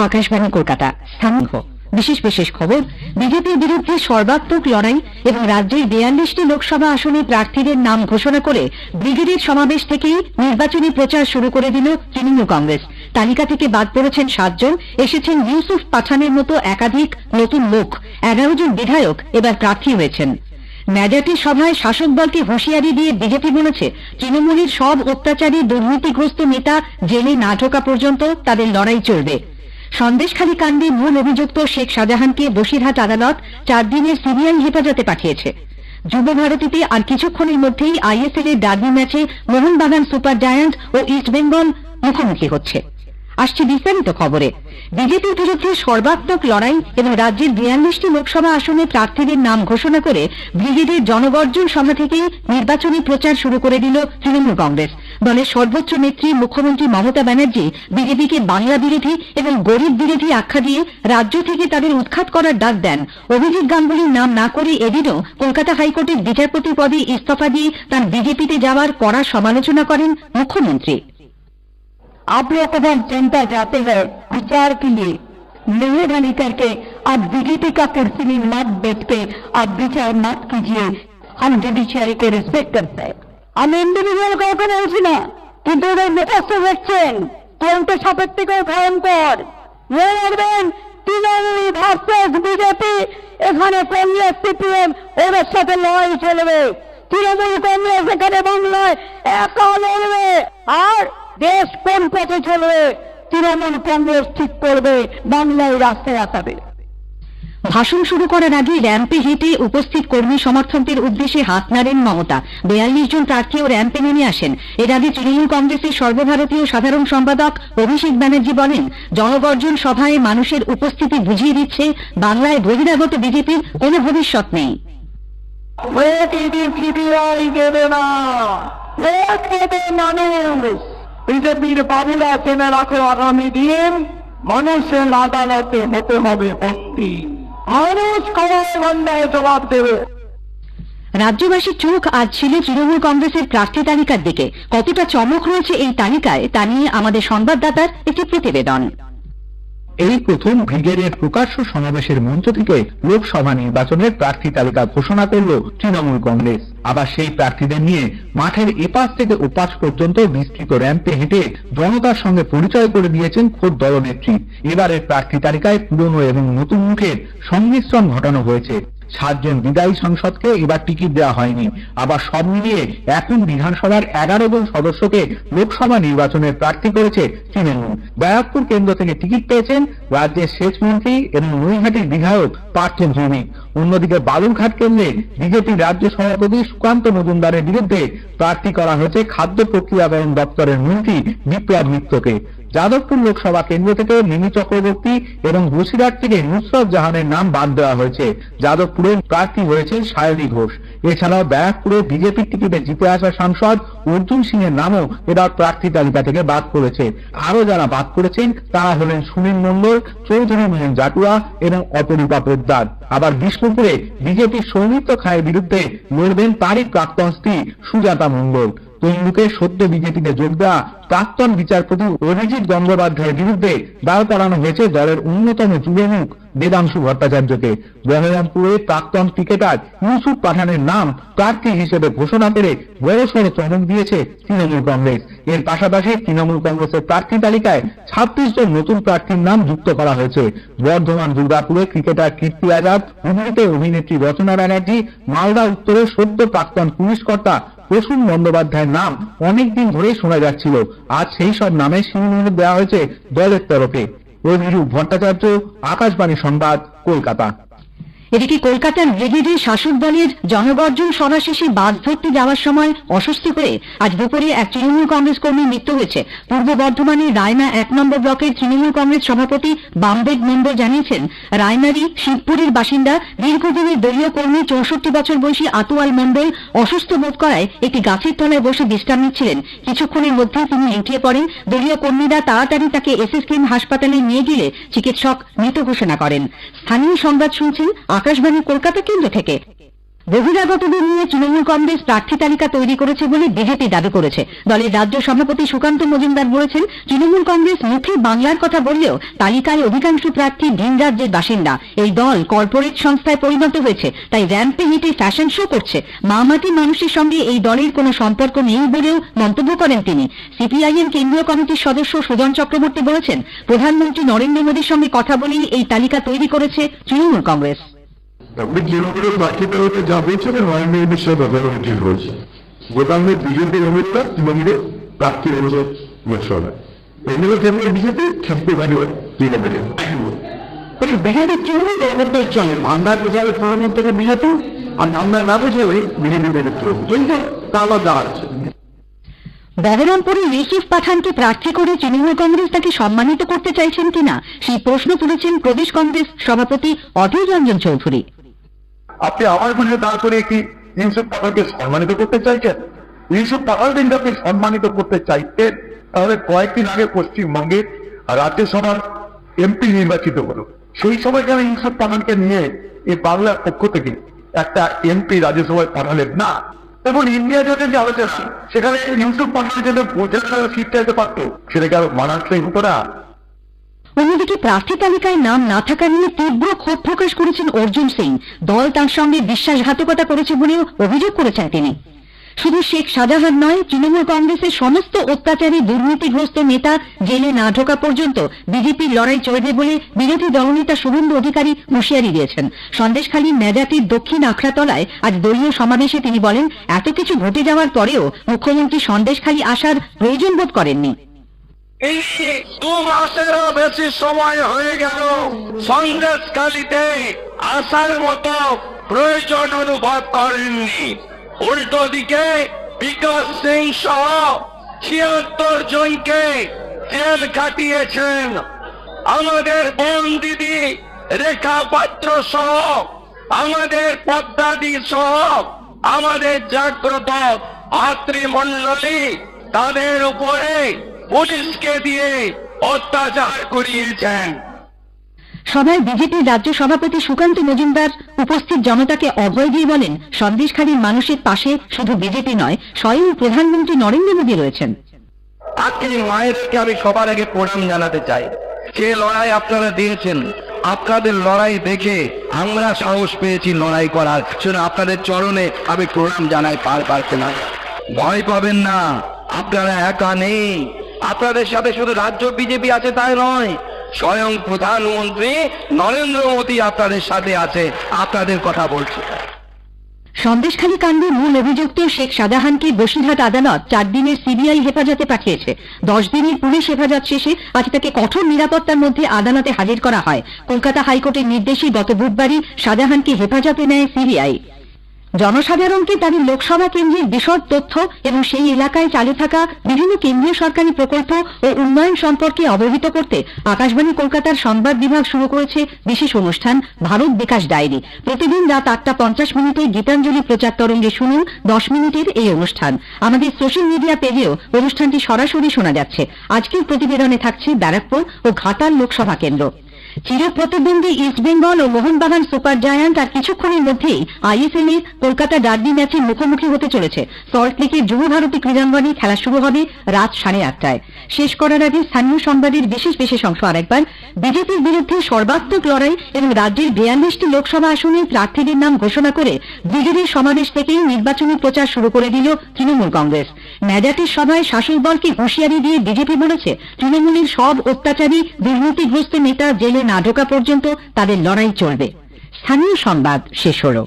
আকাশবাণী কলকাতা। স্থানীয় বিশেষ বিশেষ খবর। বিজেপির বিরুদ্ধে সর্বাত্মক লড়াই এবং রাজ্যের 42টি লোকসভা আসনে প্রার্থীদের নাম ঘোষণা করে ব্রিগেডের সমাবেশ থেকেই নির্বাচনী প্রচার শুরু করে দিল তৃণমূল কংগ্রেস। তালিকা থেকে বাদ পড়েছেন 7 জন, এসেছেন ইউসুফ পাঠানের মতো একাধিক নতুন লোক। 11 জন বিধায়ক এবার প্রার্থী হয়েছেন। ম্যাজার্টি সভায় শাসক দলকে হুঁশিয়ারি দিয়ে বিজেপি বলেছে, তৃণমূলের সব অত্যাচারী দুর্নীতিগ্রস্ত নেতা জেলে না ঢোকা পর্যন্ত তাদের লড়াই চলবে। সন্দেশখালী কাণ্ডে মূল অভিযুক্ত শেখ শাহজাহানকে বসিরহাট আদালত 4 দিনের সিবিআই হেফাজতে পাঠিয়েছে। যুব ভারতীতে আর কিছুক্ষণের মধ্যেই আইএসএল এর ডার্বি ম্যাচে মোহনবাগান সুপার জায়ান্ট ও ইস্ট বেঙ্গল মুখোমুখি হচ্ছে। আসছে বিস্তারিত খবরে। বিজেপির বিরুদ্ধে সর্বাত্মক লড়াই এবং রাজ্যের 42টি লোকসভা আসনে প্রার্থীদের নাম ঘোষণা করে ব্রিগেডের জনগর্জন সভা থেকেই নির্বাচনী প্রচার শুরু করে দিল তৃণমূল কংগ্রেস। দলের সর্বোচ্চ নেত্রী মুখ্যমন্ত্রী মমতা ব্যানার্জি বিজেপিকে বাংলা বিরোধী এবং গরিব বিরোধী আখ্যা দিয়ে রাজ্য থেকে তাদের উৎখাত করার ডাক দেন। অভিজিৎ গাঙ্গুলির নাম না করে এদিনও কলকাতা হাইকোর্টের বিচারপতি পদে ইস্তফা দিয়ে তার বিজেপিতে যাওয়ার কড়া সমালোচনা করেন মুখ্যমন্ত্রী। आप लोग अगर जनता जाते हैं विचार के लिए मेहरबानी करके आप बीजेपी का कुर्सी में मत बैठ के आप विचार मत कीजिए। हम जुडिशियरी को रिस्पेक्ट करते हैं। हम इंडिविजुअल কাউকে বলছি না, কিন্তু ওদের নেতৃত্ব দেখছেন কোনটা সবের থেকে ভয়ঙ্কর। মনে রাখবেন, তৃণমূল ভার্সেস বিজেপি, এখানে কংগ্রেস সিপিএম ওদের সাথে লড়াই চলবে। তৃণমূল কংগ্রেস এখানে বাংলায় একা লড়বে, আর দেশ কোন পথে চলবে তৃণমূল কংগ্রেস ঠিক করবে, বাংলায় রাস্তায় আসাবে। ভাষণ শুরু করার আগে র্যাম্পে হেঁটে উপস্থিত কর্মী সমর্থকদের উদ্দেশ্যে হাত নাড়েন মমতা। 42 জন প্রার্থীও র্যাম্পে নেমে আসেন। এর আগে তৃণমূল কংগ্রেসের সর্বভারতীয় সাধারণ সম্পাদক অভিষেক ব্যানার্জি বলেন, জনগর্জন সভায় মানুষের উপস্থিতি বুঝিয়ে দিচ্ছে বাংলায় বহিরাগত বিজেপির কোনো ভবিষ্যৎ নেই। বিজেপির বাংলা চেনে রাখো, আগামী দিন মানুষের আদালতে হতে হবে ভক্তি। মানুষ কমায় অন্যায় জবাব দেবে। রাজ্যবাসীর চোখ আজ ছিল তৃণমূল কংগ্রেসের প্রার্থী তালিকার দিকে। কতটা চমক রয়েছে এই তালিকায় তা নিয়ে আমাদের সংবাদদাতার একটি প্রতিবেদন। এই প্রথম ব্রিগেডের প্রকাশ্য সমাবেশের মঞ্চ থেকে লোকসভা নির্বাচনের প্রার্থী তালিকা ঘোষণা করল তৃণমূল কংগ্রেস। আবার সেই প্রার্থীদের নিয়ে মাঠের এপাশ থেকে ওপাশ পর্যন্ত বিস্তৃত র্যাম্পে হেঁটে জনতার সঙ্গে পরিচয় করে দিয়েছেন খোদ দলনেত্রী। এবারের প্রার্থী তালিকায় পুরনো এবং নতুন মুখের সংমিশ্রণ ঘটানো হয়েছে। 7 জন বিদায়ী সাংসদকে এবার টিকিট দেওয়া হয়নি। আবার সব মিলিয়ে এখন বিধানসভার 11 জন সদস্যকে লোকসভা নির্বাচনের প্রার্থী করেছে তৃণমূল। ব্যারাকপুর কেন্দ্র থেকে টিকিট পেয়েছেন রাজ্যের সেচ মন্ত্রী এবং নৈহাটির বিধায়ক পার্থ ভৌমিক। অন্যদিকে বালুরঘাট কেন্দ্রে বিজেপির রাজ্য সভাপতি সুকান্ত মজুমদারের বিরুদ্ধে প্রার্থী করা হয়েছে খাদ্য প্রক্রিয়াকরণ দপ্তরের মন্ত্রী বিপ্লব মিত্রকে। যাদবপুর লোকসভা কেন্দ্র থেকে মিমি চক্রবর্তী এবং বসিরহাট থেকে নুসরত জাহানের নাম বাদ দেওয়া হয়েছে। যাদবপুরে প্রার্থী হয়েছেন সায়নী ঘোষ। এছাড়াও ব্যারাকপুরে বিজেপির টিকিটে জিতে আসা সাংসদ অর্জুন সিং এর নামও এবার প্রার্থী তালিকা থেকে বাদ পড়েছে। আরো যারা বাদ পড়েছেন তারা হলেন সুনীল মন্ডল, চৌধুরী মোহন জাটুয়া এবং অপরূপা পোদ্দার। আবার বিষ্ণুপুরে বিজেপির সৌমিত্র খায়ের বিরুদ্ধে লড়বেন তারই প্রাক্তন স্ত্রী সুজাতা মন্ডল। তমলুকে সদ্য বিজেপিতে যোগ দেওয়া প্রাক্তন বিচারপতি অভিজিৎ গঙ্গোপাধ্যায়ের বিরুদ্ধে দাঁড় করানো হয়েছে দলের অন্যতম যুবমুখ বেদাংশু ভট্টাচার্যকে। বহরমপুরে প্রাক্তন ক্রিকেটার ইউসুফ পাঠানের নাম প্রার্থী হিসেবে ঘোষণা করে বড়সড় চমক দিয়েছে তৃণমূল কংগ্রেস। এর পাশাপাশি তৃণমূল কংগ্রেসের প্রার্থী তালিকায় 26 জন নতুন প্রার্থীর নাম যুক্ত করা হয়েছে। বর্ধমান দুর্গাপুরে ক্রিকেটার কীর্তি আজাদ, হুগলিতে অভিনেত্রী রচনা ব্যানার্জি, মালদা উত্তরে সদ্য প্রাক্তন পুলিশ কর্তা প্রসূন বন্দ্যোপাধ্যায়ের নাম অনেকদিন ধরেই শোনা যাচ্ছিল। আজ সেই সব নামে শিরোনামে দেওয়া হয়েছে দলের তরফে। অভিরূপ ভট্টাচার্য, আকাশবাণী সংবাদ, কলকাতা। এদিকে কলকাতার ব্রিগেডের শাসক দলের জনগর্জন সভা শেষে বাস ধরতে যাওয়ার সময় অস্বস্তি করে আজ দুপুরে এক তৃণমূল কংগ্রেস কর্মীর মৃত্যু হয়েছে। পূর্ব বর্ধমানের রায়না 1 নম্বর ব্লকের তৃণমূল কংগ্রেস সভাপতি বামদেব মন্ডল জানিয়েছেন, রায়নারই শিবপুরের বাসিন্দা দীর্ঘদিনের দলীয় কর্মী 64 বছর বয়সী আতুয়াল মন্ডল অসুস্থ বোধ করায় একটি গাছের তলায় বসে বিশ্রাম নিচ্ছিলেন। কিছুক্ষণের মধ্যেই তিনি লুটিয়ে পড়েন। দলীয় কর্মীরা তাড়াতাড়ি তাকে এসএসকেএম হাসপাতালে নিয়ে গেলে চিকিৎসক মৃত ঘোষণা করেন। স্থানীয় সংবাদ শুনছেন আকাশবাণী কলকাতা কেন্দ্র থেকে। বহিরাগতদের নিয়ে তৃণমূল কংগ্রেস প্রার্থী তালিকা তৈরি করেছে বলে বিজেপি দাবি করেছে। দলের রাজ্য সভাপতি সুকান্ত মজুমদার বলেছেন, তৃণমূল কংগ্রেস মুখে বাংলার কথা বললেও তালিকায় অধিকাংশ প্রার্থী ভিন রাজ্যের বাসিন্দা। এই দল কর্পোরেট সংস্থায় পরিণত হয়েছে, তাই র্যাম্পে হেঁটে ফ্যাশন শো করছে। মামাটি মানুষের সঙ্গে এই দলের কোনো সম্পর্ক নেই বলেও মন্তব্য করেন তিনি। সিপিআইএম কেন্দ্রীয় কমিটির সদস্য সুজন চক্রবর্তী বলেছেন, প্রধানমন্ত্রী নরেন্দ্র মোদীর সঙ্গে কথা বলেই এই তালিকা তৈরি করেছে তৃণমূল কংগ্রেস। আপনি তৃণমূলের প্রার্থীদের হতে যা পেয়েছেন নরেন্দ্র মোদীর সাথে ব্যবহার ঠিক হয়েছে। গোটাঙ্গে বিজেপির অমিতটা তৃণমূলের প্রার্থী রয়েছে ঘোষণা। এগুলো তৃণমূলের বিজেপি ছাপ্পি বাড়ি তৃণমূলের বিজেপির তৃণমূল কংগ্রেসের চলে বাংলার প্রচারের প্রধানমন্ত্রীকে বিজেপি আর আমরা না বুঝে ওই বিজেপি বেরোচ্ছে কিন্তু তা আলাদা আছে। বহরমপুরে ইউসুফ পাঠানকে প্রার্থী করে তৃণমূল কংগ্রেস তাকে সম্মানিত করতে চাইছেন কিনা সেই প্রশ্ন তুলেছেন প্রদেশ কংগ্রেস সভাপতি অধীর রঞ্জন চৌধুরী। আপনি আমার মনে দাঁড় করে একটি ইউসুফ পাঠানকে সম্মানিত করতে চাইছেন? ইউসুফ পাঠানকে যদি আপনি সম্মানিত করতে চাইতেন তাহলে কয়েকদিন আগে পশ্চিমবঙ্গের রাজ্যসভার এমপি নির্বাচিত হলো। সেই সময় কেন ইউসুফ পাঠানকে নিয়ে এই বাংলার পক্ষ থেকে একটা এমপি রাজ্যসভায় পাঠালেন না? এবং ইন্ডিয়া জোটের যে আলোচনা সেখানে ইউসুফ পাঠানের জন্য সিট চাইতে পারতো, সেটাকে আরো মানানসই হতো না। অন্যদিকে প্রার্থী তালিকায় নাম না থাকা নিয়ে তীব্র ক্ষোভ প্রকাশ করেছেন অর্জুন সিং। দল তার সঙ্গে বিশ্বাসঘাতকতা করেছে বলেও অভিযোগ করেছেন তিনি। শুধু শেখ শাহজাহান নয়, তৃণমূল কংগ্রেসের সমস্ত অত্যাচারী দুর্নীতিগ্রস্ত নেতা জেলে না ঢোকা পর্যন্ত বিজেপির লড়াই চলবে বলে বিরোধী দলনেতা শুভেন্দু অধিকারী হুঁশিয়ারি দিয়েছেন। সন্দেশখালীর মেজাটির দক্ষিণ আখড়াতলায় আজ দলীয় সমাবেশে তিনি বলেন, এত কিছু ঘটে যাওয়ার পরেও মুখ্যমন্ত্রী সন্দেশখালী আসার প্রয়োজন বোধ করেননি। এই 2 মাসেরও বেশি সময় হয়ে গেল সন্দেশখালীতে আসার মতো প্রয়োজন অনুভব করেননি। উল্টো দিকে বিকাশ সিং সহ 76 জনকে জেল কাটিয়েছেন। আমাদের বোন দিদি রেখা পাত্র সহ, আমাদের পদ্মাদি সহ, আমাদের জাগ্রত ভাতৃমণ্ডলী তাদের উপরে পুলিশকে দিয়ে অত্যাচার করিয়েছেন। সভায় বিজেপির রাজ্য সভাপতি সুকান্ত মজুমদার উপস্থিত জনতাকে অভয় দিয়ে বলেন, সন্দেশখালীর মানুষের পাশে শুধু বিজেপি নয়, স্বয়ং প্রধানমন্ত্রী নরেন্দ্র মোদী রয়েছেন। আজকে মায়েরকে আমি সবার আগে প্রণাম জানাতে চাই। যে লড়াই আপনারা দিয়েছেন, আপনাদের লড়াই দেখে আমরা সাহস পেয়েছি লড়াই করার জন্য। আপনাদের চরণে আমি প্রণাম জানাই পার না। ভয় পাবেন না, আপনারা একা নেই। আপনাদের সাথে শুধু রাজ্য বিজেপি আছে তাই নয়, স্বয়ং প্রধানমন্ত্রী নরেন্দ্র মোদী আপনাদের সাথে আছে, আপনাদের কথা বলছে। সন্দেশখালী কাণ্ডে মূল অভিযুক্ত শেখ শাহজাহানকে বসিরহাট আদালত 4 দিনের সিবিআই হেফাজতে পাঠিয়েছে। 10 দিনের পুলিশ হেফাজত শেষে আজ তাকে কঠোর নিরাপত্তার মধ্যে আদালতে হাজির করা হয়। কলকাতা হাইকোর্টের নির্দেশে গত বুধবারই শাহজাহানকে হেফাজতে নেয় সিবিআই। জনসাধারণকে তাদের লোকসভা কেন্দ্রের বিশদ তথ্য এবং সেই এলাকায় চালু থাকা বিভিন্ন কেন্দ্রীয় সরকারি প্রকল্প ও উন্নয়ন সম্পর্কে অবহিত করতে আকাশবাণী কলকাতার সংবাদ বিভাগ শুরু করেছে বিশেষ অনুষ্ঠান ভারত বিকাশ ডায়েরি। প্রতিদিন রাত 8:50 গীতাঞ্জলি প্রচার তরঙ্গে শুনুন 10 মিনিটের এই অনুষ্ঠান। আমাদের সোশ্যাল মিডিয়া পেজেও অনুষ্ঠানটি সরাসরি শোনা যাচ্ছে। আজকের প্রতিবেদনে থাকছে ব্যারাকপুর ও ঘাটাল লোকসভা কেন্দ্র। চিরপ্রতিদ্বন্দ্বী ইস্টবেঙ্গল ও মোহনবাগান সুপার জায়ান্ট আর কিছুক্ষণের মধ্যেই আইএসএল এর কলকাতা ডার্বি ম্যাচে মুখোমুখি হতে চলেছে। সল্টলেকের যুব ভারতী ক্রীড়াঙ্গনে খেলা শুরু হবে রাত 8:30টায়। শেষ করার আগে স্থানীয় সংবাদের বিশেষ অংশ আরেকবার। বিজেপির বিরুদ্ধে সর্বাত্মক লড়াই এবং রাজ্যের 42টি লোকসভা আসনে প্রার্থীদের নাম ঘোষণা করে ব্রিগেডের সমাবেশ থেকেই নির্বাচনী প্রচার শুরু করে দিল তৃণমূল কংগ্রেস। মেজাটের সভায় শাসক দলকে হুঁশিয়ারি দিয়ে বিজেপি বলেছে, তৃণমূলের সব অত্যাচারী দুর্নীতিগ্রস্ত নেতা জেলে না ঢোকা পর্যন্ত তাদের লড়াই চলবে। স্থানীয় সংবাদ শেষ হল।